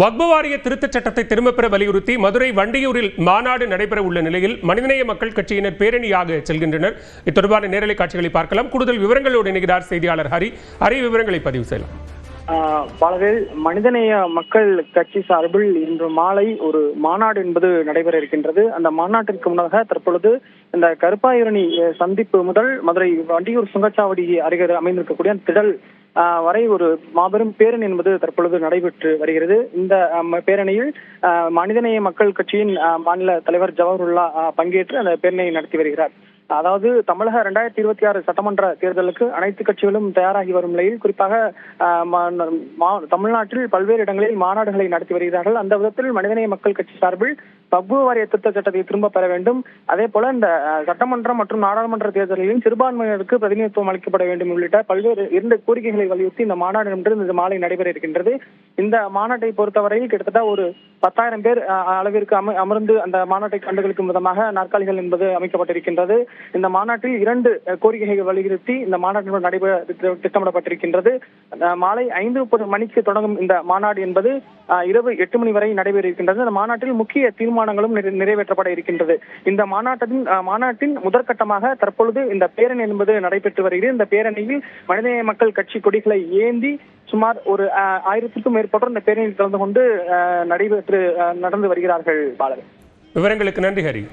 வக்பு வாரிய திருத்தச் சட்டத்தை திரும்பப் பெற வலியுறுத்தி மதுரை வண்டியூரில் மாநாடு நடைபெற உள்ள நிலையில் மனிதநேய மக்கள் கட்சியினர் பேரணியாக செல்கின்றனர். இது தொடர்பான நேரலை காட்சிகளை பார்க்கலாம். கூடுதல் விவரங்களோடு இணைகிறார் செய்தியாளர் ஹரி. விவரங்களை பதிவு செய்யலாம். பாலவேல், மனிதநேய மக்கள் கட்சி சார்பில் இன்று மாலை ஒரு மாநாடு என்பது நடைபெற இருக்கின்றது. அந்த மாநாட்டிற்கு முன்னதாக தற்பொழுது இந்த கருப்பாயூரணி சந்திப்பு முதல் மதுரை வண்டியூர் சுங்கச்சாவடி அருகே அமைந்திருக்கக்கூடிய திடல் வரை ஒரு மாபெரும் பேரணி என்பது தற்பொழுது நடைபெற்று வருகிறது. இந்த பேரணியில் மனிதநேய மக்கள் கட்சியின் மாநில தலைவர் ஜவஹருல்லா பங்கேற்று அந்த பேரணியை நடத்தி வருகிறார். அதாவது தமிழக 2026 சட்டமன்ற தேர்தலுக்கு அனைத்து கட்சிகளும் தயாராகி வரும் நிலையில் குறிப்பாக தமிழ்நாட்டில் பல்வேறு இடங்களில் மாநாடுகளை நடத்தி வருகிறார்கள். அந்த விதத்தில் மனிதநேய மக்கள் கட்சி சார்பில் வக்பு வாரிய திருத்த சட்டத்தை திரும்ப பெற வேண்டும், அதே போல இந்த சட்டமன்றம் மற்றும் நாடாளுமன்ற தேர்தலிலும் சிறுபான்மையினருக்கு பிரதிநிதித்துவம் அளிக்கப்பட வேண்டும் உள்ளிட்ட பல்வேறு 2 கோரிக்கைகளை வலியுறுத்தி இந்த மாநாடு என்று இந்த மாலை நடைபெற இருக்கின்றது. இந்த மாநாட்டை பொறுத்தவரையில் கிட்டத்தட்ட ஒரு 10,000 பேர் அளவிற்கு அமர்ந்து அந்த மாநாட்டை கண்டுகளிக்கும் விதமாக நாற்காலிகள் என்பது அமைக்கப்பட்டிருக்கின்றது. இந்த மாநாட்டில் 2 கோரிக்கைகளை வலியுறுத்தி இந்த மாநாட்டில் நடைபெற திட்டமிடப்பட்டிருக்கின்றது. மாலை 5:30 மணிக்கு தொடங்கும் இந்த மாநாடு என்பது இரவு 8 மணி வரை நடைபெற இருக்கின்றது. இந்த மாநாட்டில் முக்கிய தீர்மானங்களும் நிறைவேற்றப்பட இருக்கின்றது. இந்த மாநாட்டின் முதற்கட்டமாக தற்பொழுது இந்த பேரணி என்பது நடைபெற்று வருகிறது. இந்த பேரணியில் மனிதநேய மக்கள் கட்சி கொடிகளை ஏந்தி சுமார் ஒரு 1000க்கும் மேற்பட்டோர் இந்த பேரணியில் கலந்து கொண்டு நடந்து வருகிறார்கள். விவரங்களுக்கு நன்றி ஹரி.